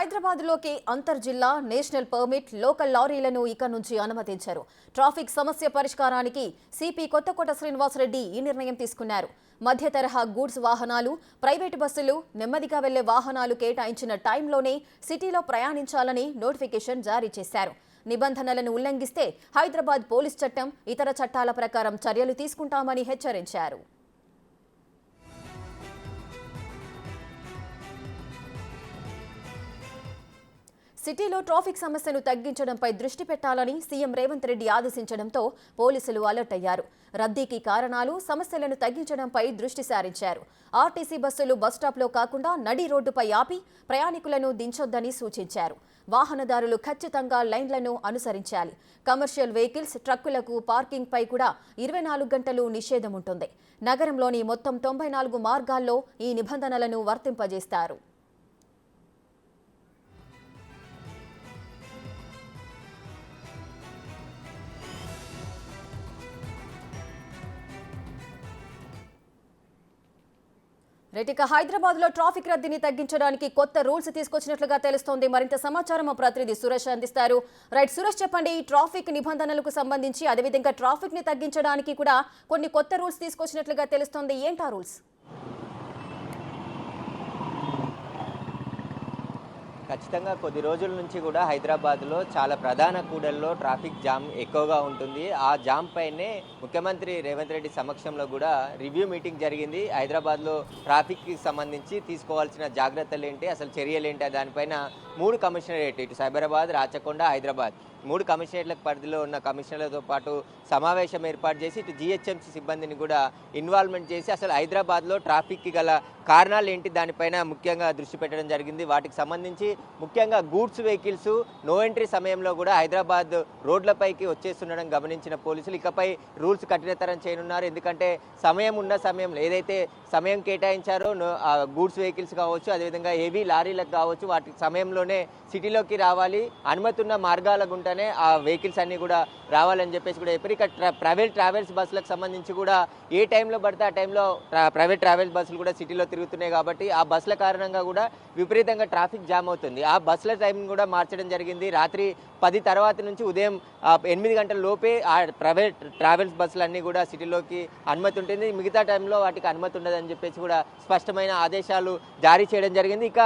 హైదరాబాద్లోకి అంతర్జిల్లా national permit local లారీలను ఇక నుంచి అనుమతించారు. ట్రాఫిక్ సమస్య పరిష్కారానికి సిపి కొత్తకోట శ్రీనివాసరెడ్డి ఈ నిర్ణయం తీసుకున్నారు. మధ్య తరహా గూడ్స్ వాహనాలు, ప్రైవేటు బస్సులు, నెమ్మదిగా వెళ్లే వాహనాలు కేటాయించిన టైంలోనే సిటీలో ప్రయాణించాలని నోటిఫికేషన్ జారీ చేశారు. నిబంధనలను ఉల్లంఘిస్తే హైదరాబాద్ పోలీస్ చట్టం, ఇతర చట్టాల ప్రకారం చర్యలు తీసుకుంటామని హెచ్చరించారు. సిటీలో ట్రాఫిక్ సమస్యను తగ్గించడంపై దృష్టి పెట్టాలని సీఎం రేవంత్ రెడ్డి ఆదేశించడంతో పోలీసులు అలర్ట్ అయ్యారు. రద్దీకి కారణాలు, సమస్యలను తగ్గించడంపై దృష్టి సారించారు. ఆర్టీసీ బస్సులు బస్టాప్లో కాకుండా నడి రోడ్డుపై ఆపి ప్రయాణికులను దించొద్దని సూచించారు. వాహనదారులు ఖచ్చితంగా లైన్లను అనుసరించాలి. కమర్షియల్ వెహికల్స్, ట్రక్కులకు పార్కింగ్పై కూడా 24 గంటలు నిషేధం ఉంటుంది. నగరంలోని మొత్తం 94 మార్గాల్లో ఈ నిబంధనలను వర్తింపజేస్తారు. ఇక హైదరాబాద్ లో ట్రాఫిక్ రద్దీని తగ్గించడానికి కొత్త రూల్స్ తీసుకొచ్చినట్లుగా తెలుస్తోంది. మరింత సమాచారం మా ప్రతినిధి సురేష్ అందిస్తారు. రైట్ సురేష్, చెప్పండి. ఈ ట్రాఫిక్ నిబంధనలకు సంబంధించి, అదేవిధంగా ట్రాఫిక్ ని తగ్గించడానికి కూడా కొన్ని కొత్త రూల్స్ తీసుకొచ్చినట్లుగా తెలుస్తోంది. ఏంటా రూల్స్? ఖచ్చితంగా కొద్ది రోజుల నుంచి కూడా హైదరాబాద్లో చాలా ప్రధాన కూడల్లో ట్రాఫిక్ జామ్ ఎక్కువగా ఉంటుంది. ఆ జామ్ పైనే ముఖ్యమంత్రి రేవంత్ రెడ్డి సమక్షంలో కూడా రివ్యూ మీటింగ్ జరిగింది. హైదరాబాద్లో ట్రాఫిక్కి సంబంధించి తీసుకోవాల్సిన జాగ్రత్తలు ఏంటి, అసలు చర్యలు ఏంటి, దానిపైన 3 కమిషనరేట్, ఇటు సైబరాబాద్, రాచకొండ, హైదరాబాద్ 3 కమిషనరేట్లకు పరిధిలో ఉన్న కమిషనర్లతో పాటు సమావేశం ఏర్పాటు చేసి ఇటు జిహెచ్ఎంసీ సిబ్బందిని కూడా ఇన్వాల్వ్మెంట్ చేసి అసలు హైదరాబాద్లో ట్రాఫిక్కి గల కారణాలు ఏంటి, దానిపైన ముఖ్యంగా దృష్టి పెట్టడం జరిగింది. వాటికి సంబంధించి ముఖ్యంగా గూడ్స్ వెహికల్స్ నో ఎంట్రీ సమయంలో కూడా హైదరాబాద్ రోడ్లపైకి వచ్చేస్తుండడం గమనించిన పోలీసులు ఇకపై రూల్స్ కఠినతరం చేయనున్నారు. ఎందుకంటే ఉన్న సమయంలో ఏదైతే సమయం కేటాయించారో గూడ్స్ వెహికల్స్ కావచ్చు, అదేవిధంగా హెవీ లారీలకు కావచ్చు, వాటి సమయంలోనే సిటీలోకి రావాలి. అనుమతి ఉన్న మార్గాల గుంటనే ఆ వెహికల్స్ అన్నీ కూడా రావాలని చెప్పేసి కూడా చెప్పారు. ఇక ప్రైవేట్ ట్రావెల్స్ బస్సులకు సంబంధించి కూడా ఏ టైంలో పడితే ఆ టైంలో ప్రైవేట్ ట్రావెల్స్ బస్సులు కూడా సిటీలో తిరుగుతున్నాయి కాబట్టి ఆ బస్సుల కారణంగా కూడా విపరీతంగా ట్రాఫిక్ జామ్ అవుతుంది. ఆ బస్సుల టైం కూడా మార్చడం జరిగింది. రాత్రి 10 తర్వాత నుంచి ఉదయం 8 గంటల లోపే ఆ ప్రైవేట్ ట్రావెల్స్ బస్సులన్నీ కూడా సిటీలోకి అనుమతి ఉంటుంది. మిగతా టైంలో వాటికి అనుమతి ఉండదని చెప్పేసి కూడా స్పష్టమైన ఆదేశాలు జారీ చేయడం జరిగింది. ఇక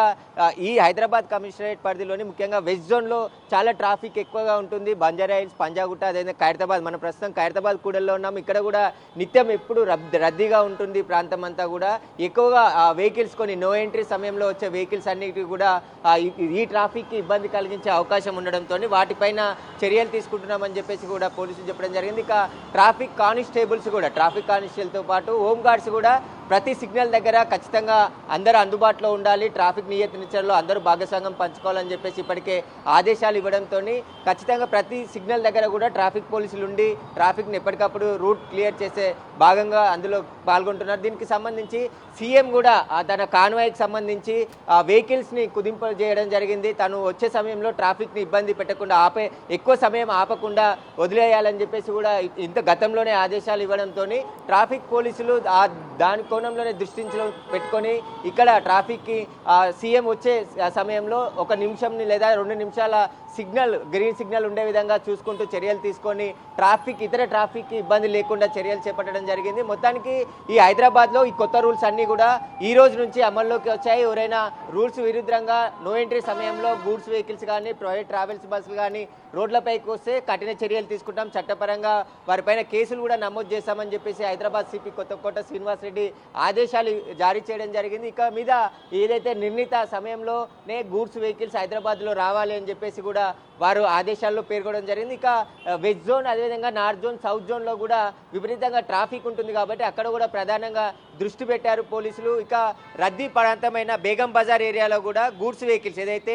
ఈ హైదరాబాద్ కమిషనరేట్ పరిధిలోని ముఖ్యంగా వెస్ట్ జోన్లో చాలా ట్రాఫిక్ ఎక్కువగా ఉంటుంది. బంజారా హిల్స్, పంజాగుట్ట, అదేవిధంగా ఖైరతాబాద్, మన ప్రస్తుతం ఖైరతాబాద్ కూడల్లో ఉన్నాం. ఇక్కడ కూడా నిత్యం ఎప్పుడు రద్దీగా ఉంటుంది. ప్రాంతం అంతా కూడా ఎక్కువగా వెహికల్స్, కొన్ని నో ఎంట్రీ సమయంలో వచ్చే వెహికల్స్ అన్నిటికీ కూడా ఈ ట్రాఫిక్కి ఇబ్బంది కలిగించే అవకాశం ఉండడంతో వాటిపైన చర్యలు తీసుకుంటున్నామని చెప్పేసి కూడా పోలీసులు చెప్పడం జరిగింది. ఇక ట్రాఫిక్ కానిస్టేబుల్స్తో పాటు హోంగార్డ్స్ కూడా ప్రతి సిగ్నల్ దగ్గర ఖచ్చితంగా అందరూ అందుబాటులో ఉండాలి. ట్రాఫిక్ నియంత్రించడంలో అందరూ భాగస్వామ్యం పంచుకోవాలని చెప్పేసి ఇప్పటికే ఆదేశాలు ఇవ్వడంతో ఖచ్చితంగా ప్రతి సిగ్నల్ దగ్గర కూడా ట్రాఫిక్ పోలీసులు ఉండి ట్రాఫిక్ని ఎప్పటికప్పుడు రూట్ క్లియర్ చేసే భాగంగా అందులో పాల్గొంటున్నారు. దీనికి సంబంధించి సీఎం కూడా తన కాన్వాయ్కి సంబంధించి వెహికల్స్ని కుదింపు చేయడం జరిగింది. తను వచ్చే సమయంలో ట్రాఫిక్ని ఇబ్బంది పెట్టకుండా ఎక్కువ సమయం ఆపకుండా వదిలేయాలని చెప్పేసి కూడా గతంలోనే ఆదేశాలు ఇవ్వడంతో ట్రాఫిక్ పోలీసులు దాని కోణంలోనే దృష్టించలో పెట్టుకొని ఇక్కడ ట్రాఫిక్కి సీఎం వచ్చే సమయంలో 1 నిమిషం లేదా 2 నిమిషాల గ్రీన్ సిగ్నల్ ఉండే విధంగా చూసుకుంటూ చర్యలు తీసుకొని ఇతర ట్రాఫిక్కి ఇబ్బంది లేకుండా చర్యలు చేపట్టడం జరిగింది. మొత్తానికి ఈ హైదరాబాద్లో ఈ కొత్త రూల్స్ అన్నీ కూడా ఈ రోజు నుంచి అమల్లోకి వచ్చాయి. ఎవరైనా రూల్స్ విరుద్ధంగా నో ఎంట్రీ సమయంలో గూడ్స్ వెహికల్స్ కానీ, ప్రైవేట్ ట్రావెల్స్ బస్సులు కానీ రోడ్లపైకి వస్తే కఠిన చర్యలు తీసుకుంటాం, చట్టపరంగా వారిపైన కేసులు కూడా నమోదు చేస్తామని చెప్పేసి హైదరాబాద్ సిపి కొత్తకోట శ్రీనివాసరెడ్డి ఆదేశాలు జారీ చేయడం జరిగింది. ఇక మీద ఏదైతే నిర్ణీత సమయంలోనే గూడ్స్ వెహికల్స్ హైదరాబాద్లో రావాలి అని చెప్పేసి కూడా వారు ఆదేశాల్లో పేర్కొనడం జరిగింది. ఇక వెస్ట్ జోన్, అదేవిధంగా నార్త్ జోన్, సౌత్ జోన్లో కూడా విపరీతంగా ట్రాఫిక్ ఉంటుంది కాబట్టి అక్కడ కూడా ప్రధానంగా దృష్టి పెట్టారు పోలీసులు. ఇక రద్దీ ప్రాంతమైన బేగం బజార్ ఏరియాలో కూడా గూడ్స్ వెహికల్స్ ఏదైతే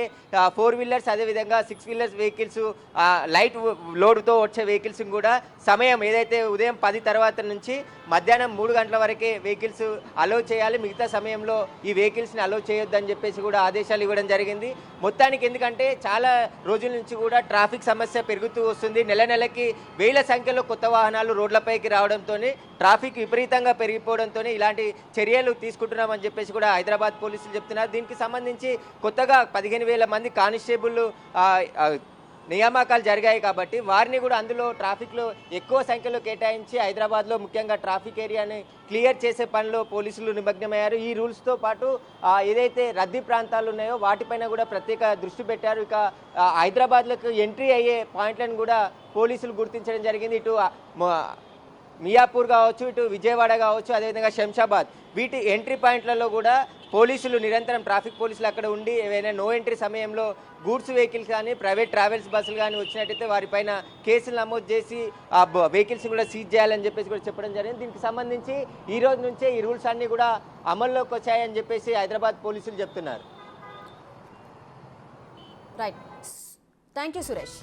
4 వీలర్స్, అదేవిధంగా 6 వీలర్స్ వెహికల్స్, లైట్ లోడ్తో వచ్చే వెహికల్స్ కూడా సమయం ఏదైతే ఉదయం 10 తర్వాత నుంచి మధ్యాహ్నం 3 గంటల వరకే వెహికల్స్ అలౌ చేయాలి. మిగతా సమయంలో ఈ వెహికల్స్ని అలౌ చేయొద్దని చెప్పేసి కూడా ఆదేశాలు ఇవ్వడం జరిగింది. మొత్తానికి ఎందుకంటే చాలా రోజుల నుంచి నుంచి కూడా ట్రాఫిక్ సమస్య పెరుగుతూ వస్తుంది. నెల నెలకి వేల సంఖ్యలో కొత్త వాహనాలు రోడ్లపైకి రావడంతో ట్రాఫిక్ విపరీతంగా పెరిగిపోవడంతో ఇలాంటి చర్యలు తీసుకుంటున్నామని చెప్పేసి కూడా హైదరాబాద్ పోలీసులు చెప్తున్నారు. దీనికి సంబంధించి కొత్తగా 15,000 మంది కానిస్టేబుల్ నియామకాలు జరిగాయి కాబట్టి వారిని కూడా అందులో ట్రాఫిక్లో ఎక్కువ సంఖ్యలో కేటాయించి హైదరాబాద్లో ముఖ్యంగా ట్రాఫిక్ ఏరియాని క్లియర్ చేసే పనిలో పోలీసులు నిమగ్నమయ్యారు. ఈ రూల్స్తో పాటు ఏదైతే రద్దీ ప్రాంతాలు ఉన్నాయో వాటిపైన కూడా ప్రత్యేక దృష్టి పెట్టారు. ఇక హైదరాబాద్లకు ఎంట్రీ అయ్యే పాయింట్లను కూడా పోలీసులు గుర్తించడం జరిగింది. ఇటు మియాపూర్ కావచ్చు, ఇటు విజయవాడ కావచ్చు, అదేవిధంగా శంషాబాద్ వీటి ఎంట్రీ పాయింట్లలో కూడా పోలీసులు నిరంతరం ట్రాఫిక్ పోలీసులు అక్కడ ఉండి ఏవైనా నో ఎంట్రీ సమయంలో గూడ్స్ వెహికల్స్ కానీ ప్రైవేట్ ట్రావెల్స్ బస్సులు కానీ వచ్చినట్టయితే వారిపైన కేసులు నమోదు చేసి ఆ వెహికల్స్ కూడా సీజ్ చేయాలని చెప్పేసి కూడా చెప్పడం జరిగింది. దీనికి సంబంధించి ఈ రోజు నుంచే ఈ రూల్స్ అన్నీ కూడా అమల్లోకి వచ్చాయని చెప్పేసి హైదరాబాద్ పోలీసులు చెప్తున్నారు. Right, thank you Suresh.